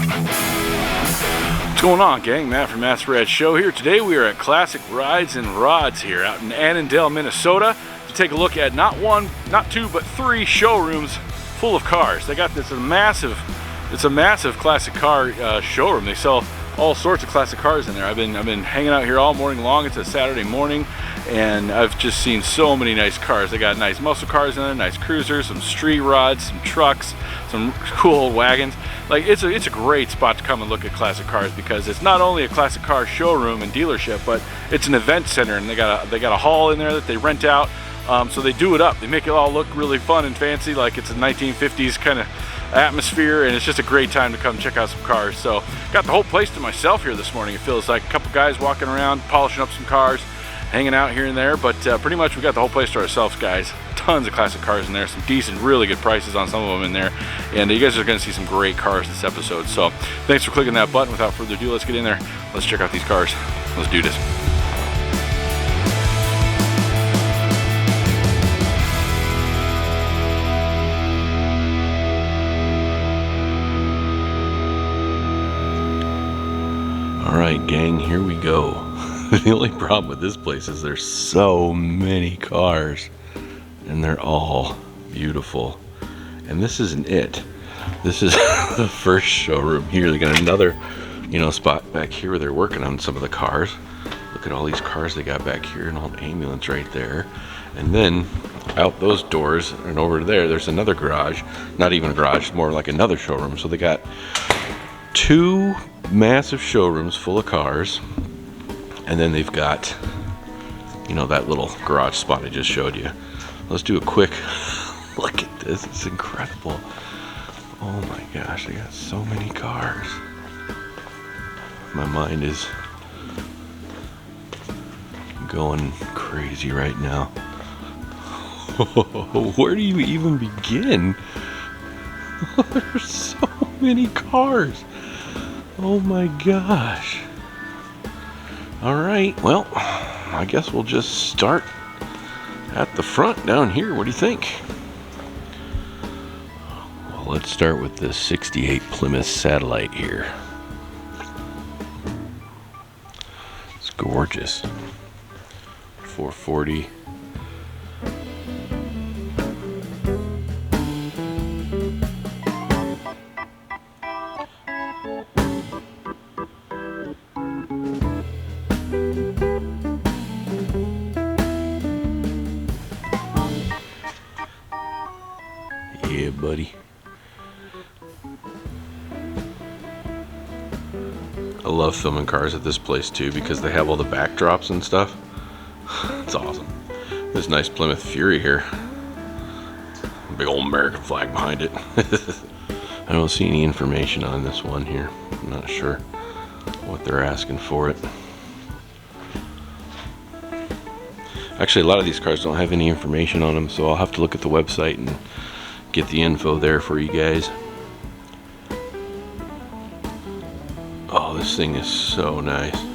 What's going on, gang? Matt from Matt's Rad Show here. Today we are at Classic Rides and Rods here out in Annandale, Minnesota to take a look at not one, not two, but three showrooms full of cars. They got this massive classic car showroom. They sell all sorts of classic cars in there. I've been hanging out here all morning long. It's a Saturday morning and I've just seen so many nice cars. They got nice muscle cars in there, nice cruisers, some street rods, some trucks, some cool old wagons. Like it's a great spot to come and look at classic cars because it's not only a classic car showroom and dealership, but it's an event center, and they got a hall in there that they rent out. So they do it up. They make it all look really fun and fancy, like it's a 1950s kind of atmosphere, and it's just a great time to come check out some cars. So got the whole place to myself here this morning. It feels like a couple guys walking around polishing up some cars, hanging out here and there, but pretty much we got the whole place to ourselves, guys. Tons of classic cars in there, some decent, really good prices on some of them in there, and you guys are going to see some great cars this episode. So thanks for clicking that button. Without further ado, let's get in there. Let's check out these cars. Let's do this. Alright, gang, here we go. The only problem with this place is there's so many cars and they're all beautiful. And this isn't it. This is the first showroom here. They got another, spot back here where they're working on some of the cars. Look at all these cars they got back here, an old ambulance right there. And then out those doors and over there, there's another garage. Not even a garage, more like another showroom. So they got two massive showrooms full of cars, and then they've got that little garage spot I just showed you. Let's do a quick look at this. It's incredible. Oh my gosh, they got so many cars. My mind is going crazy right now. Where do you even begin? There's so many cars. Oh my gosh. Alright, well, I guess we'll just start at the front down here. What do you think? Well, let's start with the 68 Plymouth Satellite here. It's gorgeous. 440. Yeah, buddy. I love filming cars at this place too because they have all the backdrops and stuff. It's awesome. This nice Plymouth Fury here. Big old American flag behind it. I don't see any information on this one here. I'm not sure what they're asking for it. Actually, a lot of these cars don't have any information on them, so I'll have to look at the website and get the info there for you guys. Oh, this thing is so nice.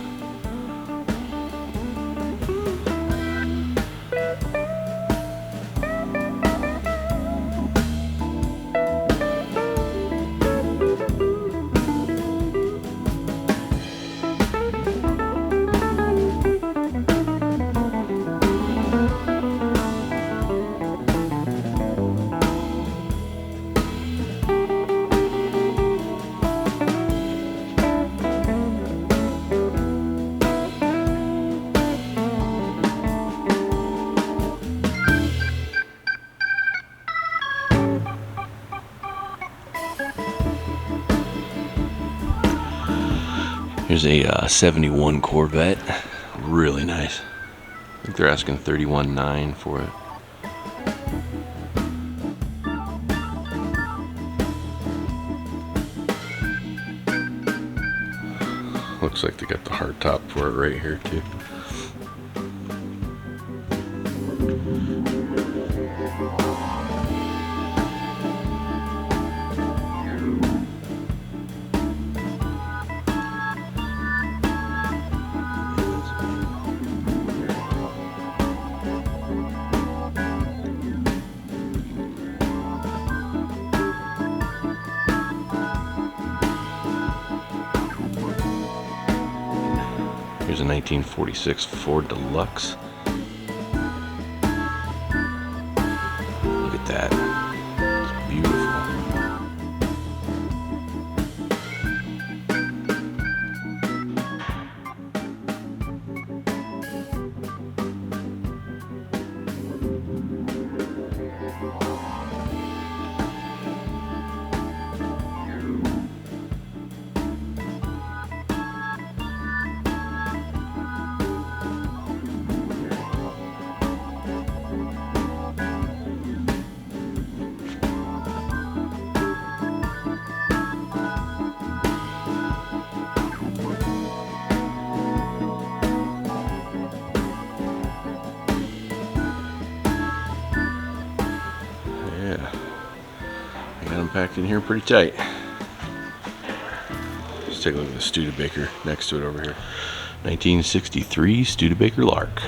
Here's a 71 Corvette, really nice. I think they're asking $31,900 for it. Looks like they got the hard top for it right here too. Here's a 1946 Ford Deluxe. Look at that. It's beautiful. Packed in here pretty tight. Let's take a look at the Studebaker next to it over here. 1963 Studebaker Lark.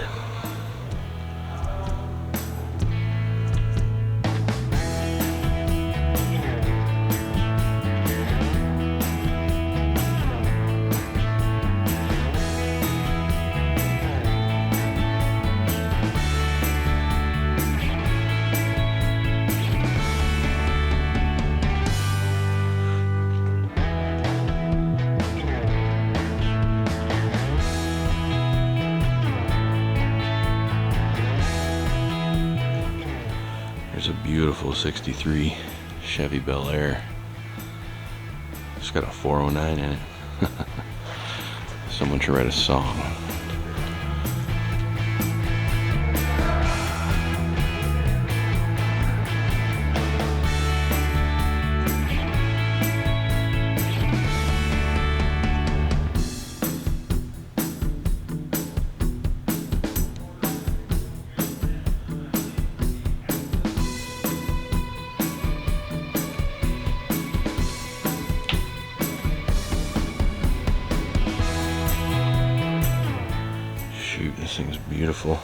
There's a beautiful 63 Chevy Bel Air. It's got a 409 in it. Someone should write a song. Shoot, this thing's beautiful.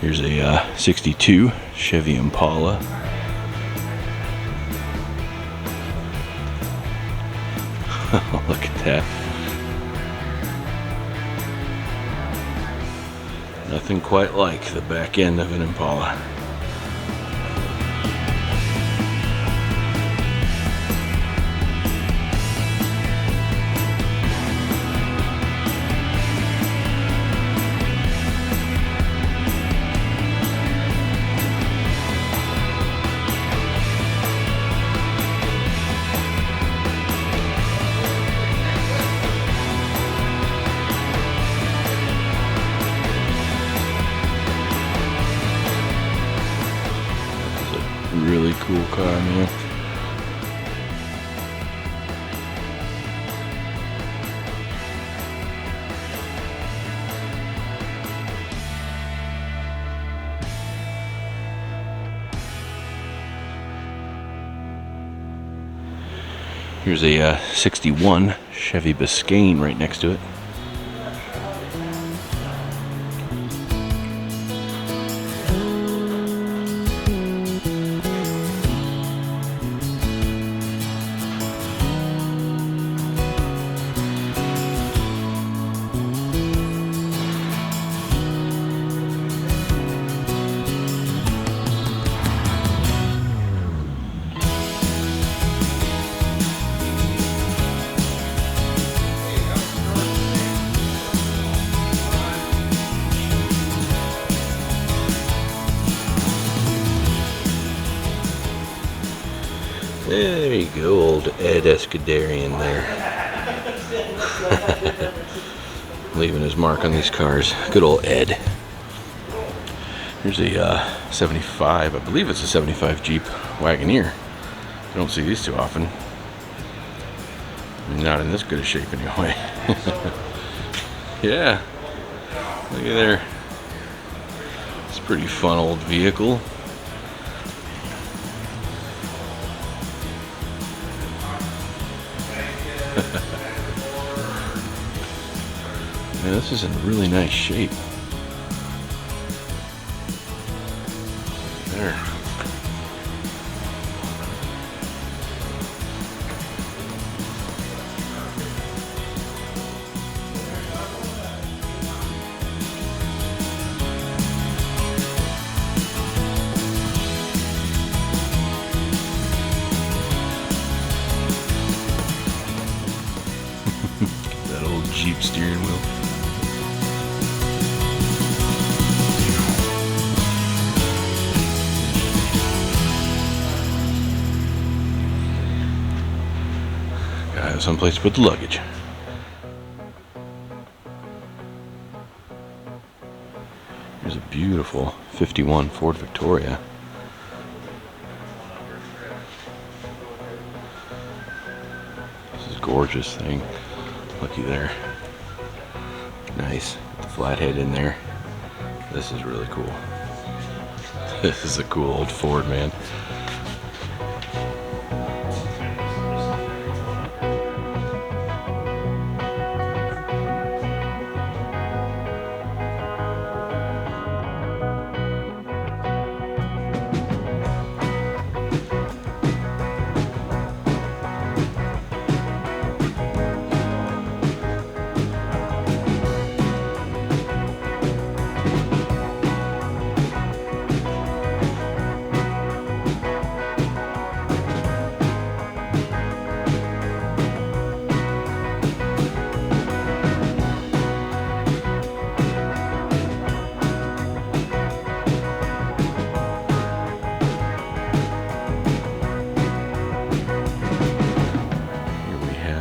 Here's a 62 Chevy Impala. Look at that. Nothing quite like the back end of an Impala. Really cool car, man. Here's a 61 Chevy Biscayne right next to it. There you go, old Ed Escuderian there. Leaving his mark on these cars. Good old Ed. Here's a 75, I believe it's a 75 Jeep Wagoneer. I don't see these too often. Not in this good a shape anyway. Yeah, look at there. It's a pretty fun old vehicle. Man, this is in really nice shape. There. Jeep steering wheel. Gotta have someplace to put the luggage. Here's a beautiful 51 Ford Victoria. This is a gorgeous thing. Looky there. Nice. Put the flathead in there. This is really cool. This is a cool old Ford, man.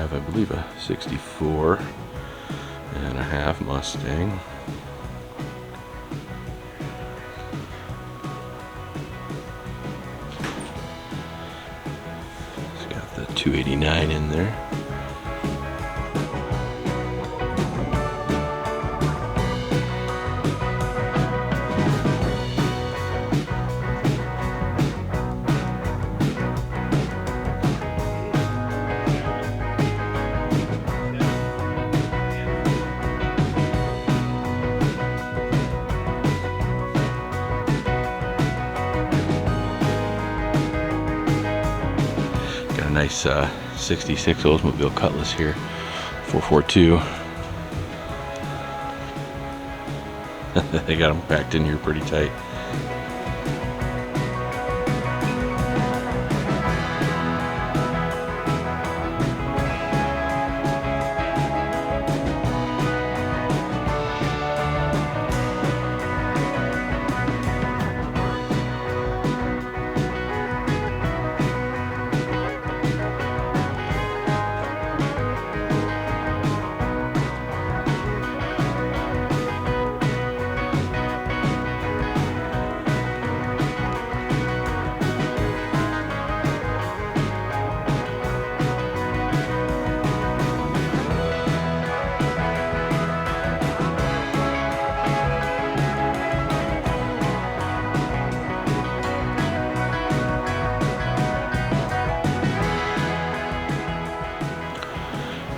I believe a 64 and a half Mustang. It's got the 289 in there. Nice 66 Oldsmobile Cutlass here, 442. They got them packed in here pretty tight.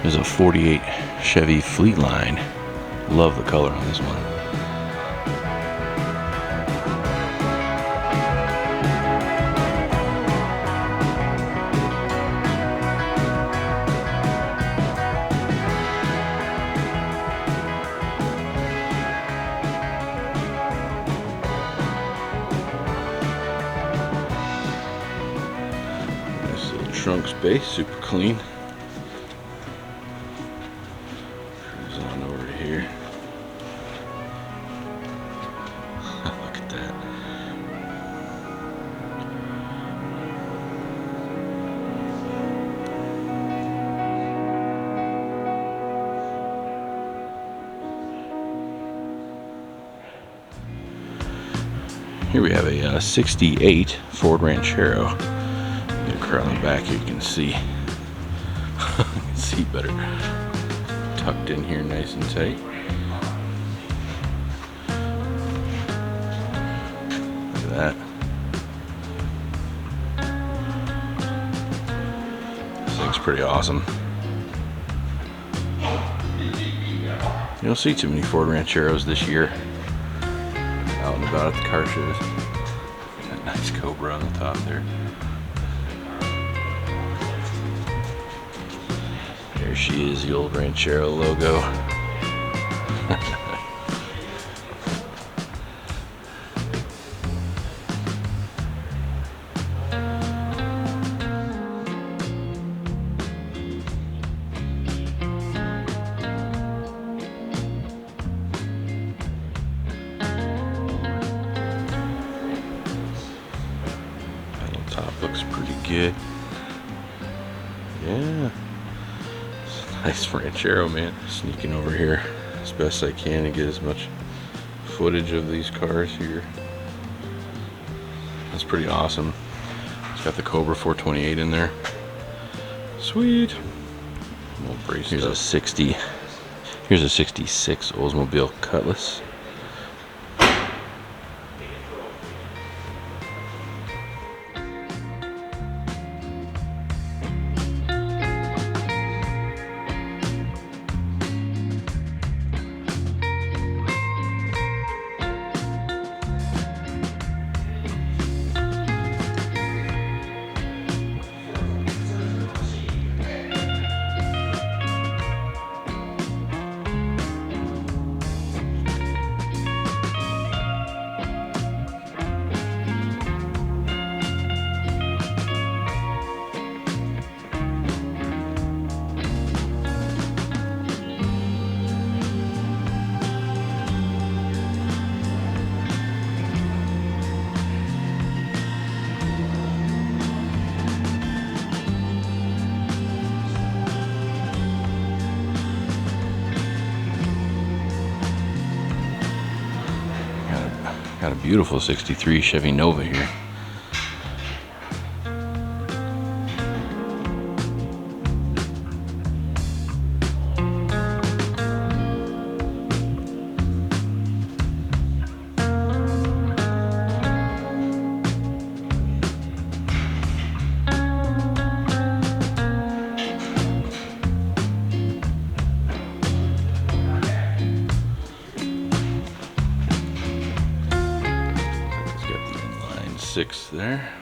There's a 48 Chevy Fleetline. Love the color on this one. Nice little trunk space, super clean. Here. Look at that. Here we have a 68 Ford Ranchero. Get a crowd in the back here, you can see. You can see better. Tucked in here nice and tight. Look at that. This thing's pretty awesome. You don't see too many Ford Rancheros this year out and about at the car shows. That nice Cobra on the top there. There she is, the old Ranchero logo. Yeah. Yeah. It's a nice Ranchero, man. Sneaking over here as best I can to get as much footage of these cars here. That's pretty awesome. It's got the Cobra 428 in there. Sweet. Here's a 60. Here's a 66 Oldsmobile Cutlass. Got a beautiful 63 Chevy Nova here. There.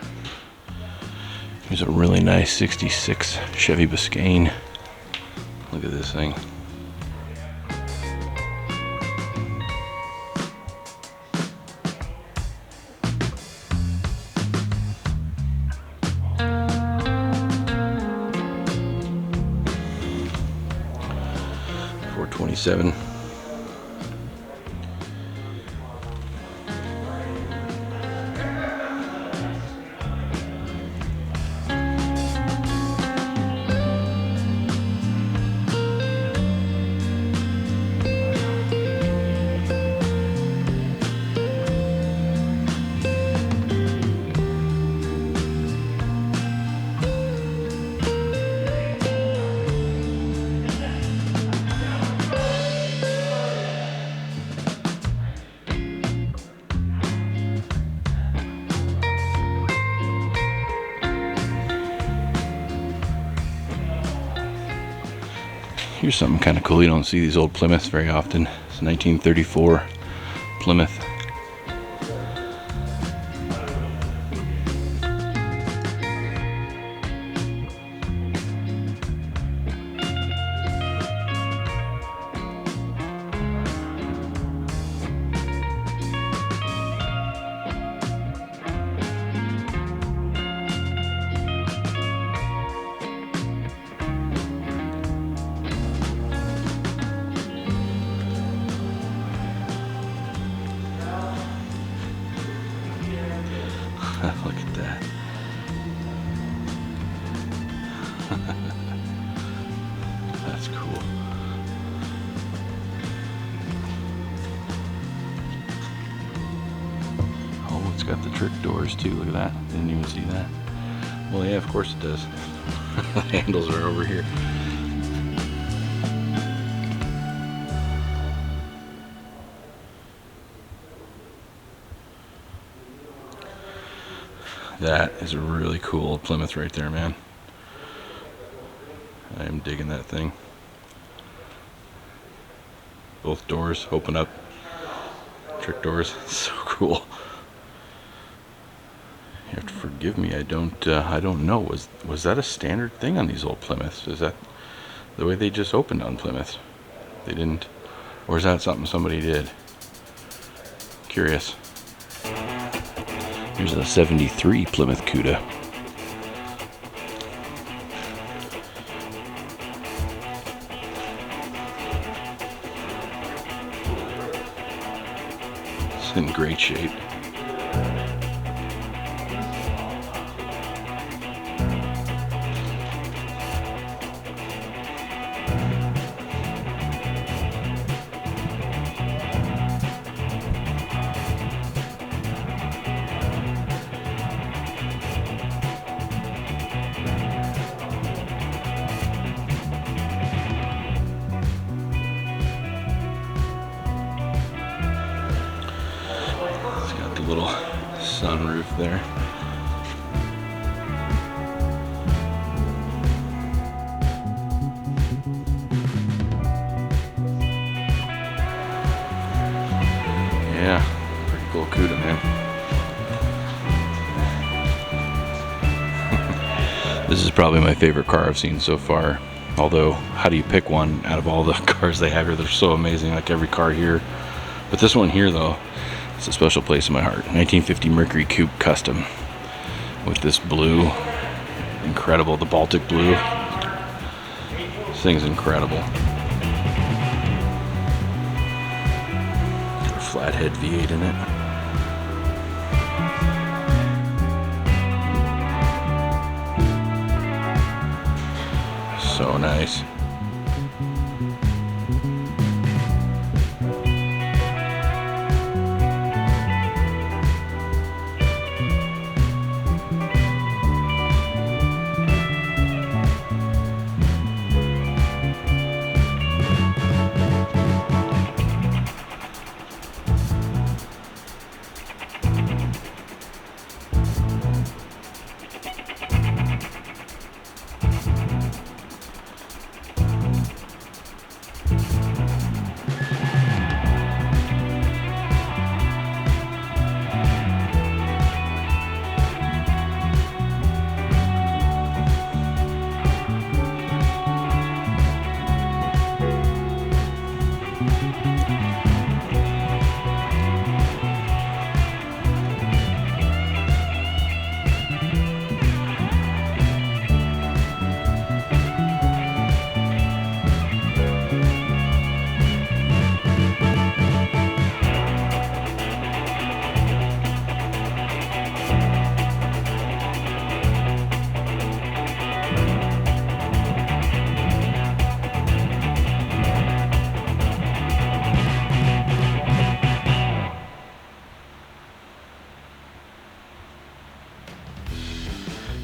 Here's a really nice 66 Chevy Biscayne. Look at this thing. $427. Here's something kind of cool. You don't see these old Plymouths very often. It's a 1934 Plymouth. Look at that. That's cool. Oh, it's got the trick doors too. Look at that. Didn't even see that. Well, yeah, of course it does. The handles are over here. That is a really cool Plymouth right there, man. I am digging that thing. Both doors open up. Trick doors. It's so cool. You have to forgive me. I don't know. Was that a standard thing on these old Plymouths? Is that the way they just opened on Plymouths? They didn't, or is that something somebody did? Curious. Here's a 73 Plymouth Cuda. It's in great shape. little sunroof there. Yeah, pretty cool Cuda, man. This is probably my favorite car I've seen so far. Although, how do you pick one out of all the cars they have here? They're so amazing, like every car here. But this one here, though, it's a special place in my heart. 1950 Mercury Coupe Custom with this blue, incredible, the Baltic blue. This thing's incredible. Got a flathead V8 in it. So nice.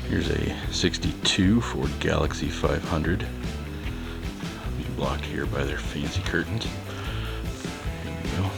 Here's a 62 Ford Galaxy 500. Being blocked here by their fancy curtains. Here we go.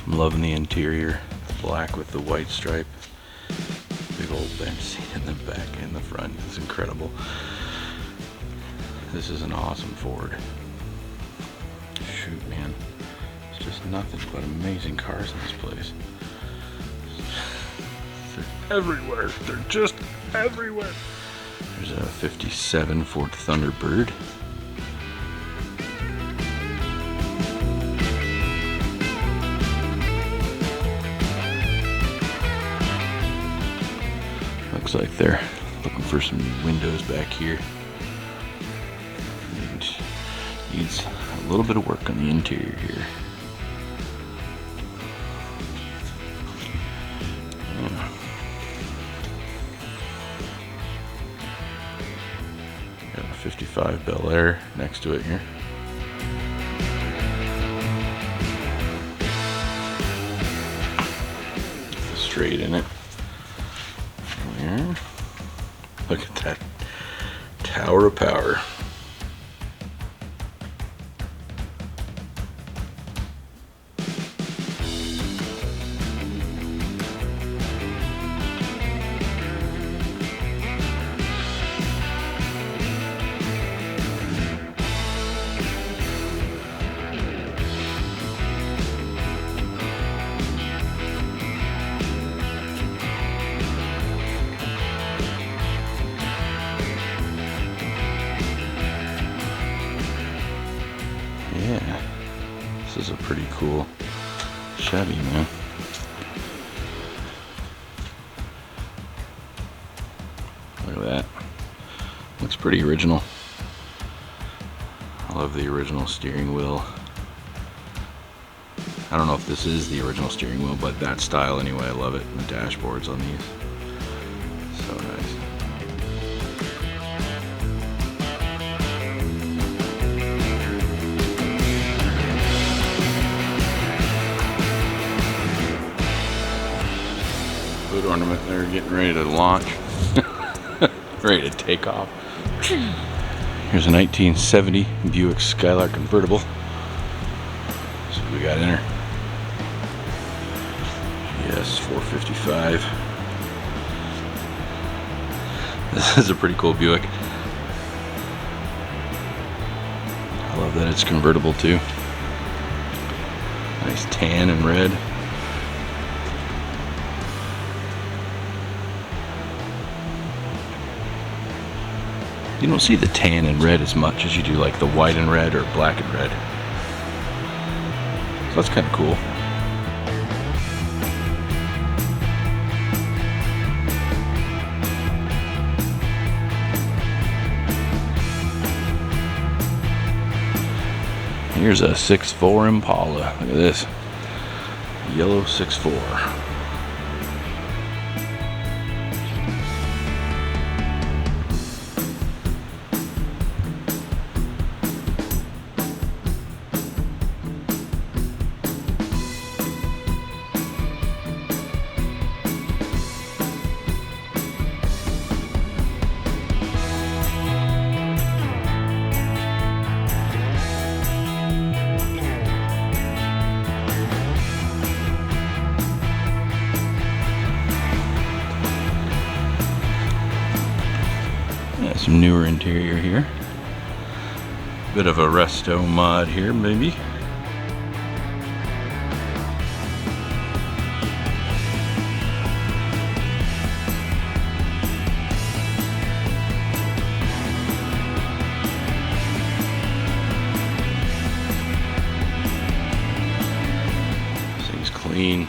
I'm loving the interior, black with the white stripe. Big old bench seat in the back and the front. It's incredible. This is an awesome Ford. Shoot, man. It's just nothing but amazing cars in this place. They're everywhere. They're just everywhere. There's a 57 Ford Thunderbird. Looks like they're looking for some windows back here. Needs a little bit of work on the interior here. Yeah. Got a 55 Bel Air next to it here. Straight in it. There. Look at that tower of power. This is a pretty cool Chevy, man. Look at that. Looks pretty original. I love the original steering wheel. I don't know if this is the original steering wheel, but that style anyway, I love it. The dashboards on these. So nice. Hood ornament there, getting ready to launch. Ready to take off. Here's a 1970 Buick Skylark convertible. So what we got in her. Yes, 455. This is a pretty cool Buick. I love that it's convertible too. Nice tan and red. You don't see the tan and red as much as you do like the white and red or black and red. So that's kind of cool. Here's a 6.4 Impala. Look at this. Yellow 6.4. Some newer interior here. Bit of a resto mod here, maybe. This thing's clean.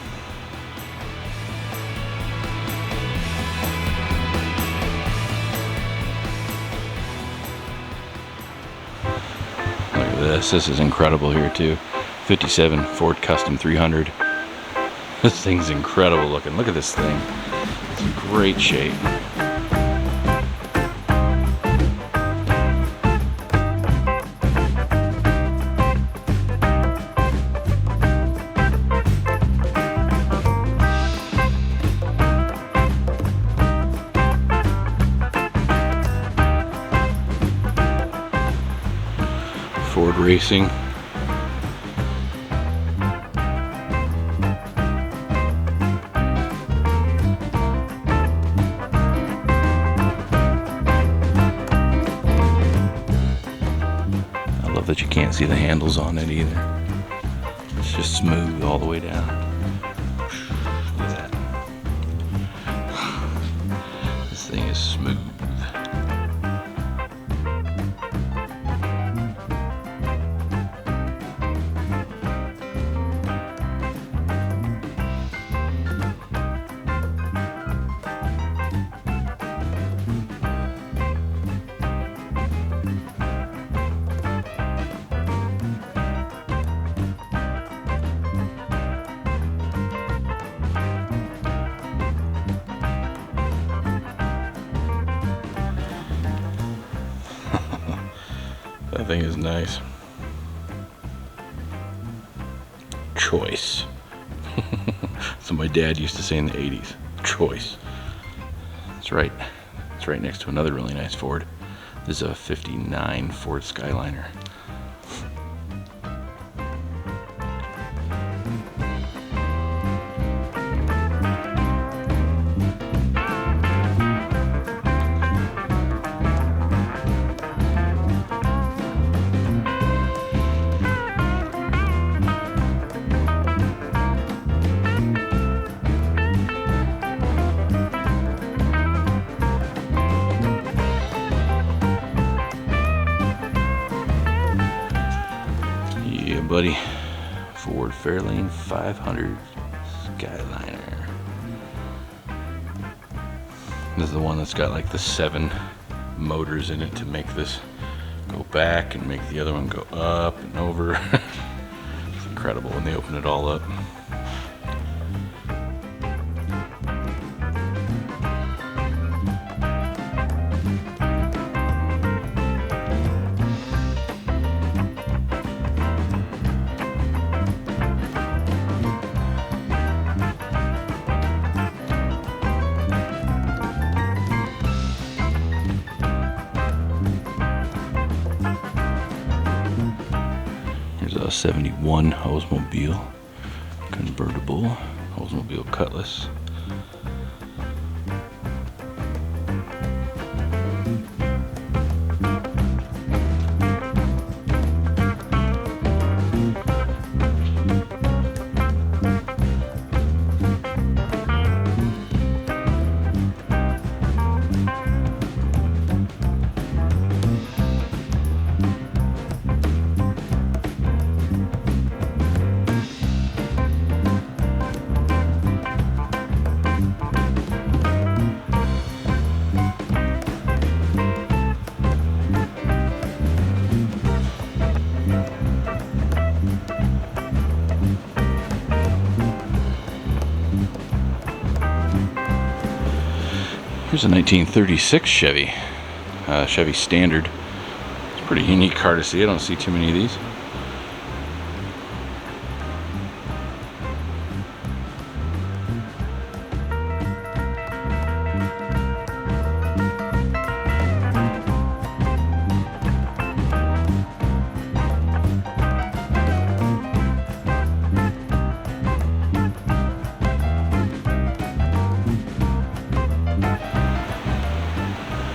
This is incredible here too. 57 Ford Custom 300. This thing's incredible looking. Look at this thing. It's in great shape. Ford Racing. I love that you can't see the handles on it either. It's just smooth all the way down. Look at that. This thing is smooth. That thing is nice. Choice. So my dad used to say in the 80s. Choice. That's right. It's right next to another really nice Ford. This is a 59 Ford Skyliner. Buddy, Ford Fairlane 500 Skyliner. This is the one that's got like the 7 motors in it to make this go back and make the other one go up and over. It's incredible when they open it all up. Here's a 71 Oldsmobile convertible, Oldsmobile Cutlass. Here's a 1936 Chevy, Chevy Standard. It's a pretty unique car to see. I don't see too many of these.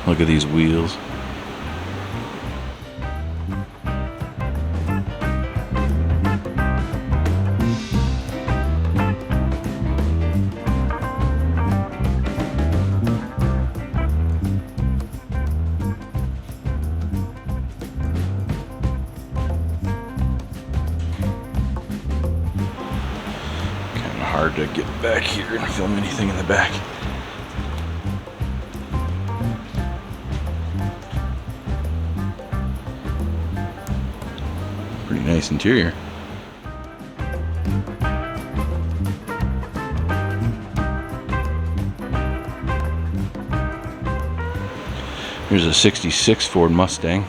Look at these wheels. Kind of hard to get back here and film anything in the back. Pretty nice interior. Here's a 66 Ford Mustang.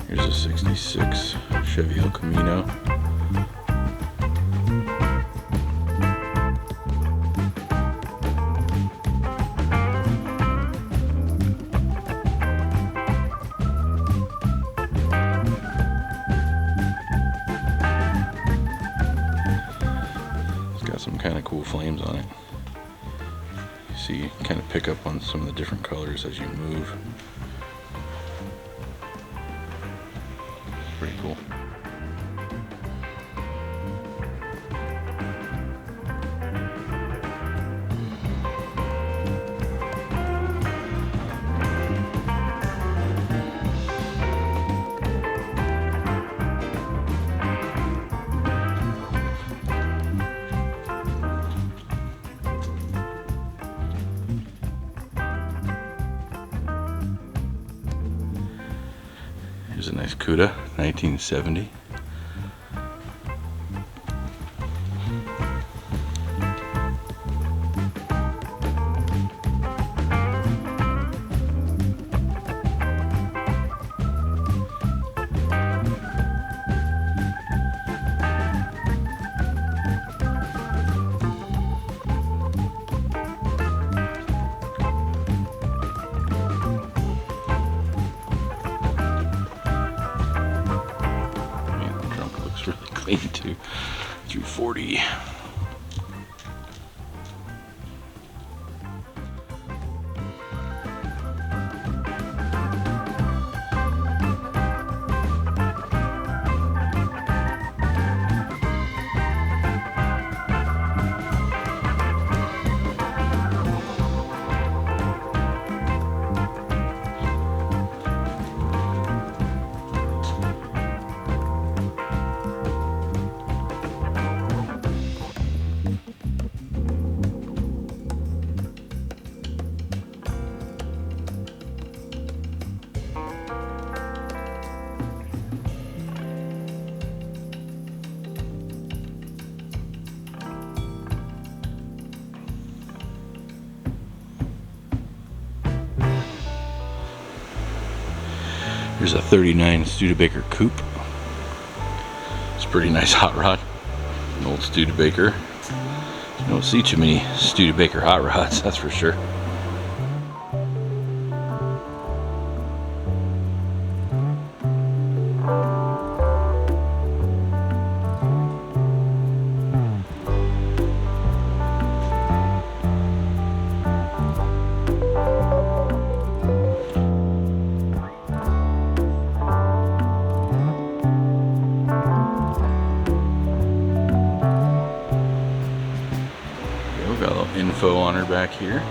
Here's a 66 Chevy El Camino. It's got some kind of cool flames on it. You see, you kind of pick up on some of the different colors as you move. Pretty cool. Here's a nice Cudas, 1970. 40. Here's a 39 Studebaker Coupe. It's a pretty nice hot rod. An old Studebaker. You don't see too many Studebaker hot rods, that's for sure. Got a little info on her back here.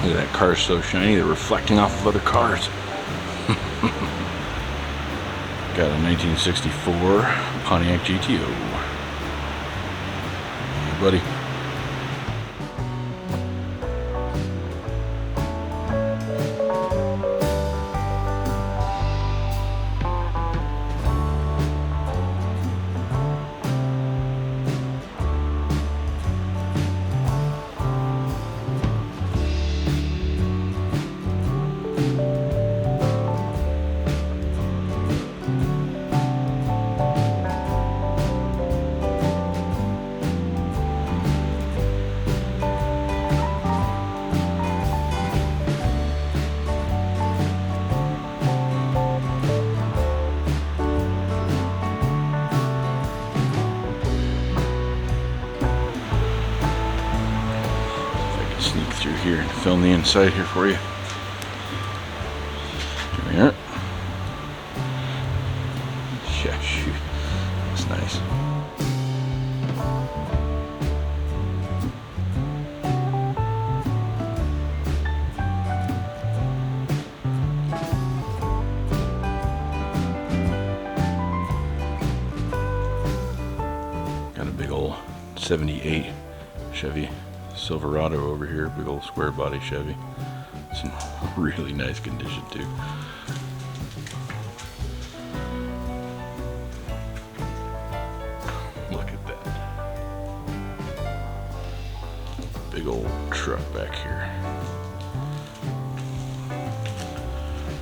Look at that car, so shiny, they're reflecting off of other cars. Got a 1964 Pontiac GTO. Hey, buddy. Sneak through here and film the inside here for you. Here we are. Yeah, shoot. That's nice. Got a big old 78 Chevy Silverado over here, big old square body Chevy. It's in really nice condition too. Look at that. Big old truck back here.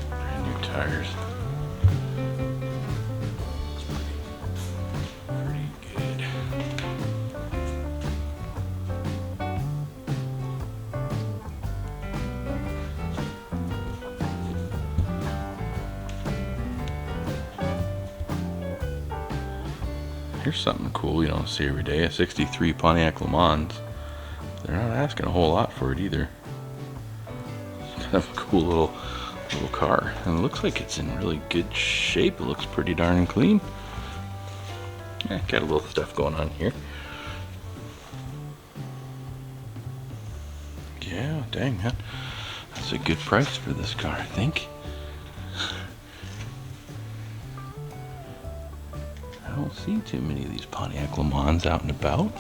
Brand new tires. Here's something cool you don't see every day, a 63 Pontiac Le Mans. They're not asking a whole lot for it either. It's kind of a cool little car. And it looks like it's in really good shape. It looks pretty darn clean. Yeah, got a little stuff going on here. Yeah, dang man. That's a good price for this car, I think. I don't see too many of these Pontiac Le Mans out and about.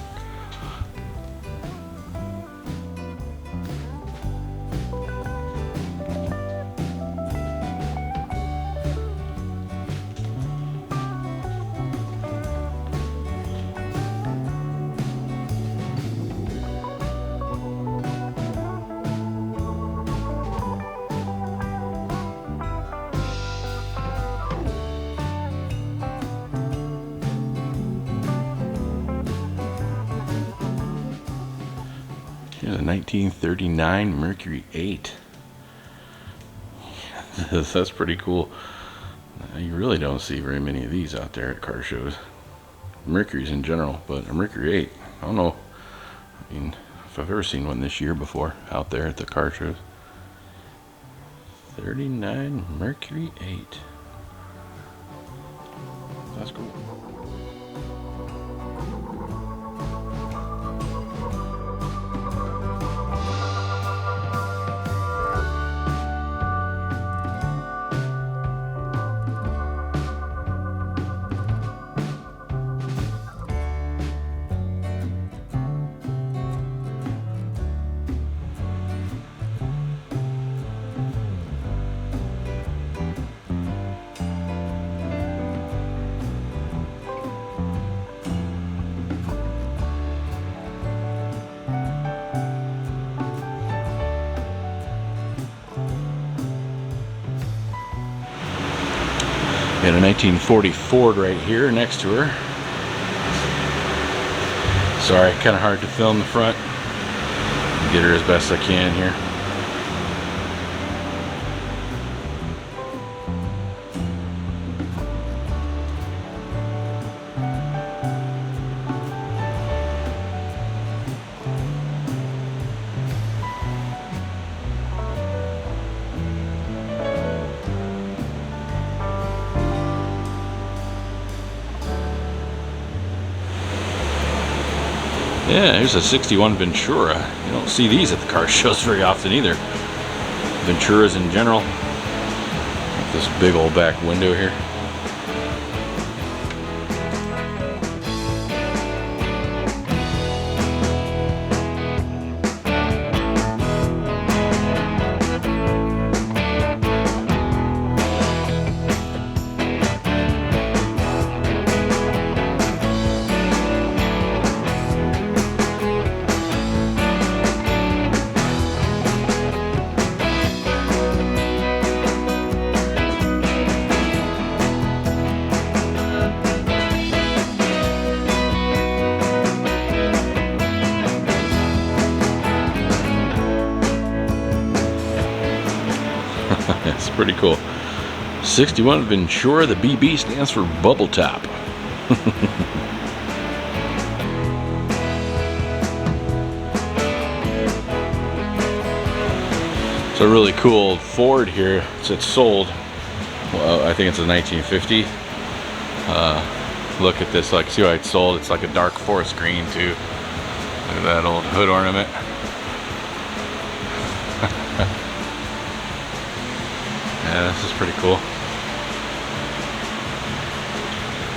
Here's a 1939 Mercury 8. That's pretty cool. You really don't see very many of these out there at car shows. Mercury's in general, but a Mercury 8, I don't know. I mean, if I've ever seen one this year before out there at the car shows. 39 Mercury 8. That's cool. Got a 1940 Ford right here next to her. Sorry, kind of hard to film the front. Get her as best I can here. Yeah, here's a 61 Ventura. You don't see these at the car shows very often either. Venturas in general. This big old back window here. That's pretty cool. 61 Ventura, the BB stands for Bubble Top. It's a really cool Ford here. It's sold. Well, I think it's a 1950. Look at this. Like, see why it's sold? It's like a dark forest green too. Look at that old hood ornament. Yeah, this is pretty cool.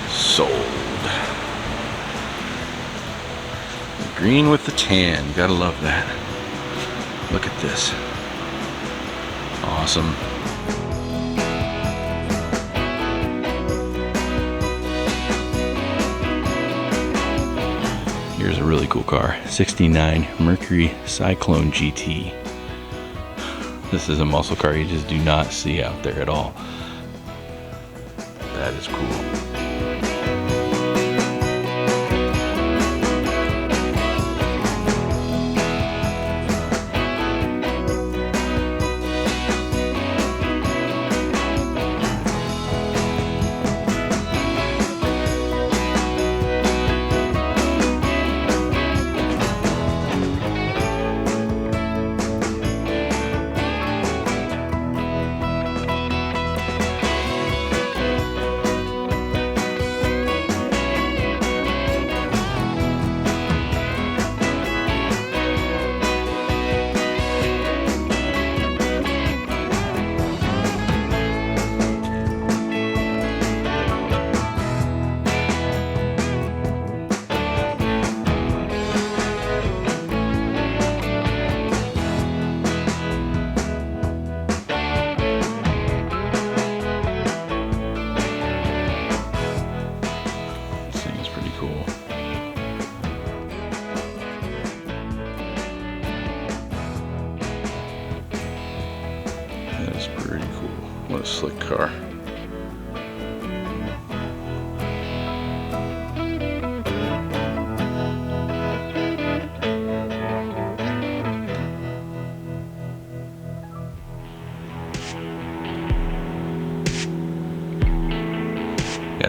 Sold. Green with the tan. Gotta love that. Look at this. Awesome. Here's a really cool car. 69 Mercury Cyclone GT. This is a muscle car you just do not see out there at all. That is cool.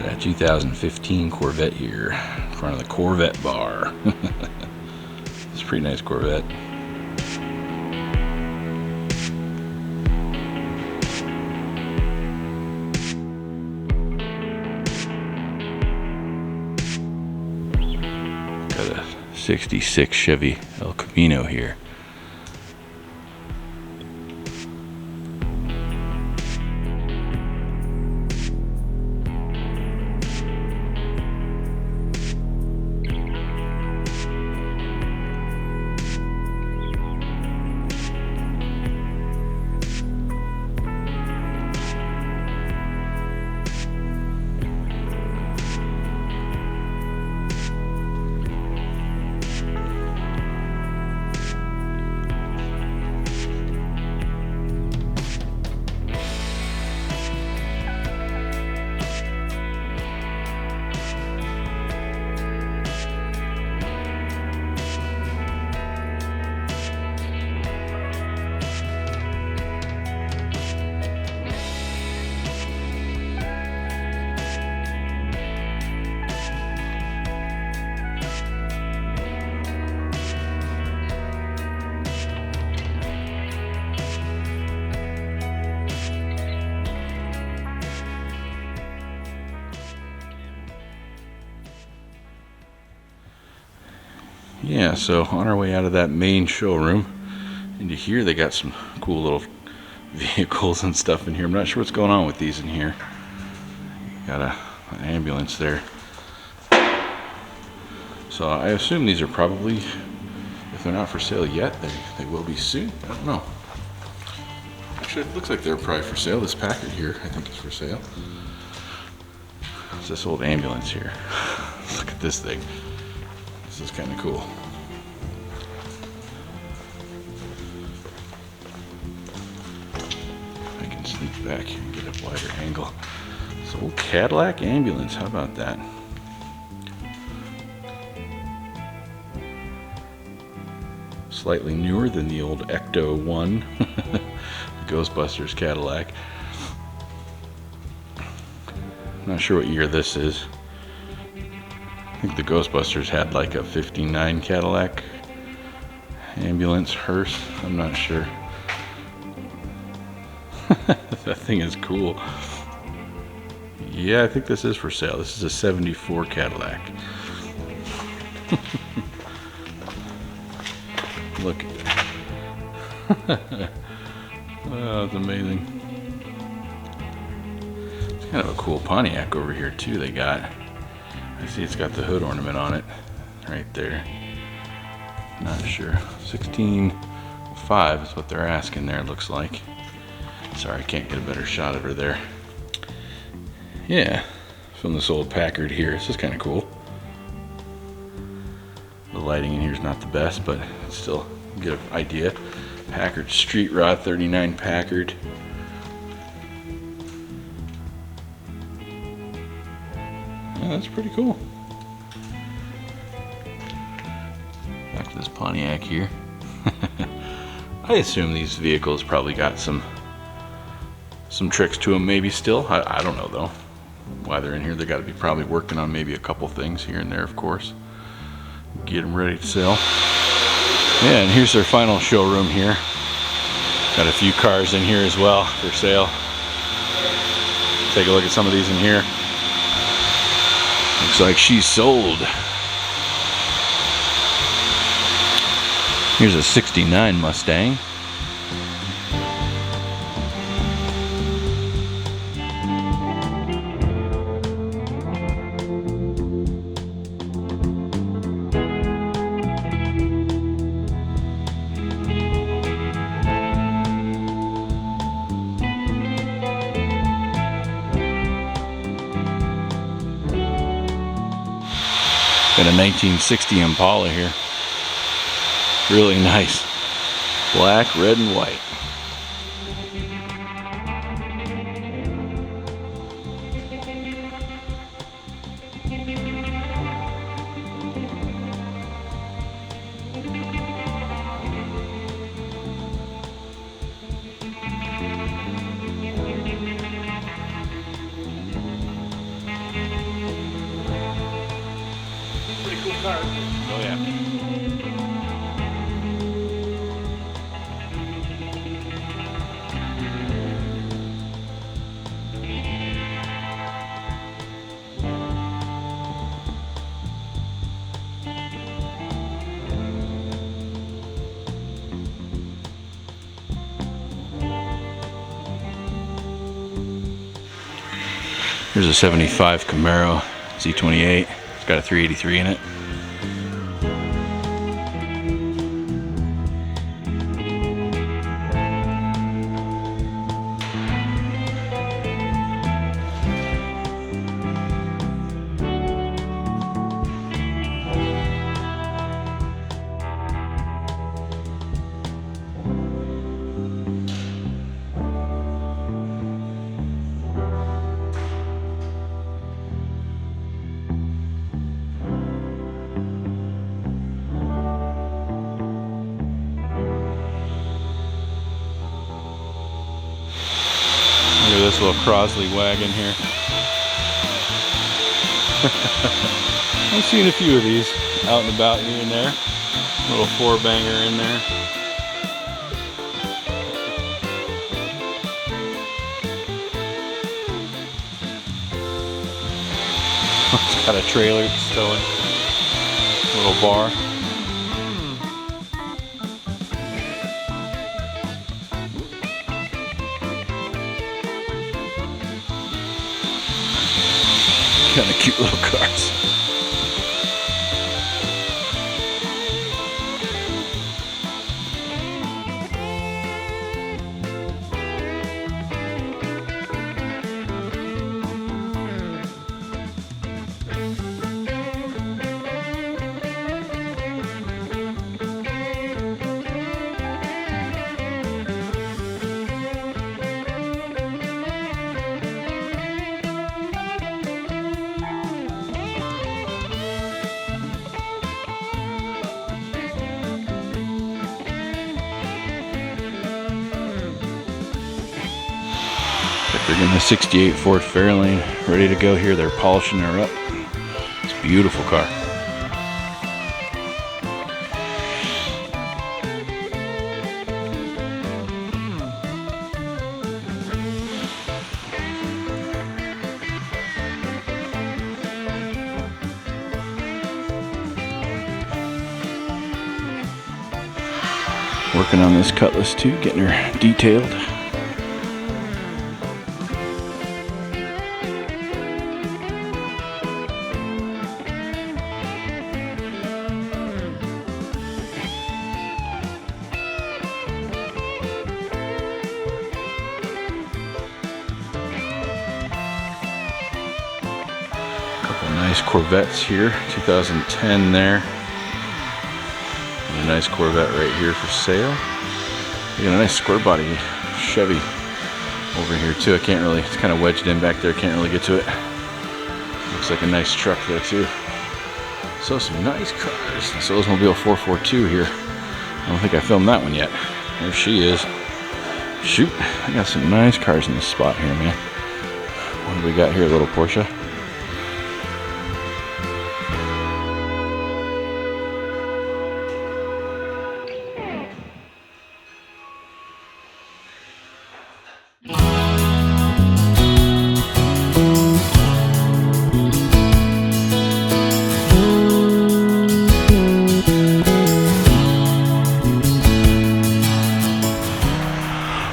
Got a 2015 Corvette here in front of the Corvette bar. It's a pretty nice Corvette. Got a 66 Chevy El Camino here. Yeah, so on our way out of that main showroom into here, they got some cool little vehicles and stuff in here. I'm not sure what's going on with these in here. Got an ambulance there. So I assume these are probably, if they're not for sale yet, they will be soon. I don't know. Actually, it looks like they're probably for sale. This Packard here, I think, is for sale. It's this old ambulance here. Look at this thing. This is kind of cool. I can sneak back here and get a wider angle. This old Cadillac ambulance, how about that? Slightly newer than the old Ecto 1, the Ghostbusters Cadillac. Not sure what year this is. I think the Ghostbusters had like a 59 Cadillac ambulance hearse. I'm not sure. That thing is cool. Yeah, I think this is for sale. This is a 74 Cadillac. Look at that. Oh, it's amazing. It's kind of a cool Pontiac over here too they got. I see it's got the hood ornament on it right there. Not sure. 16.5 is what they're asking there, it looks like. Sorry, I can't get a better shot of her there. Yeah, from this old Packard here. This is kind of cool. The lighting in here is not the best, but still get an idea. Packard Street Rod 39 Packard. Yeah, that's pretty cool. Back to this Pontiac here. I assume these vehicles probably got some tricks to them maybe still. I don't know though. Why they're in here, they got to be probably working on maybe a couple things here and there, of course. Get them ready to sell. Yeah, and here's their final showroom here. Got a few cars in here as well for sale. Take a look at some of these in here. Looks like she's sold. Here's a 69 Mustang. Got a 1960 Impala here. Really nice. Black, red, and white. cars. Oh yeah. Here's a 75 Camaro Z28. It's got a 383 in it. Look at this little Crosley wagon here. I've seen a few of these out and about here and there. Little 4-banger in there. It's got a trailer it's towing. Little bar. Kind of cute little cars. They're getting a 68 Ford Fairlane ready to go here. They're polishing her up. It's a beautiful car. Working on this Cutlass too, getting her detailed. Nice Corvettes here, 2010 there. And a nice Corvette right here for sale. We got a nice square body Chevy over here too. I can't really, it's kind of wedged in back there, can't really get to it. Looks like a nice truck there too. So some nice cars. This Oldsmobile 442 here. I don't think I filmed that one yet. There she is. Shoot, I got some nice cars in this spot here, man. What do we got here, a little Porsche?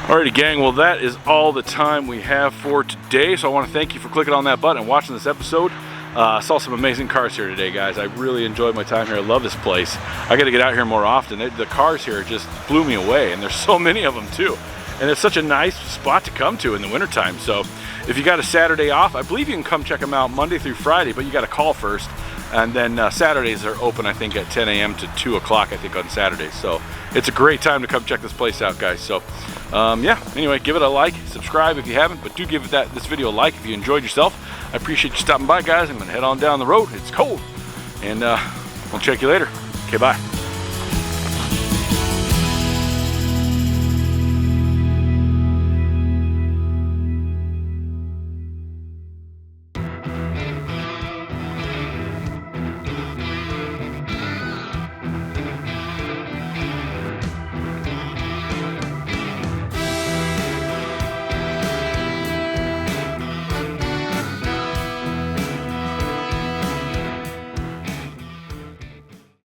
Alrighty gang, well that is all the time we have for today, so I want to thank you for clicking on that button and watching this episode. I saw some amazing cars here today, guys. I really enjoyed my time here. I love this place. I got to get out here more often. The cars here just blew me away, and there's so many of them too. And it's such a nice spot to come to in the wintertime. So if you got a Saturday off, I believe you can come check them out Monday through Friday, but you got to call first. And then Saturdays are open, I think, at 10 a.m. to 2 o'clock, I think, on Saturdays. So it's a great time to come check this place out, guys. So yeah, anyway, give it a like, subscribe if you haven't, but do give this video a like if you enjoyed yourself. I appreciate you stopping by, guys. I'm going to head on down the road. It's cold. And we'll check you later. Okay, bye.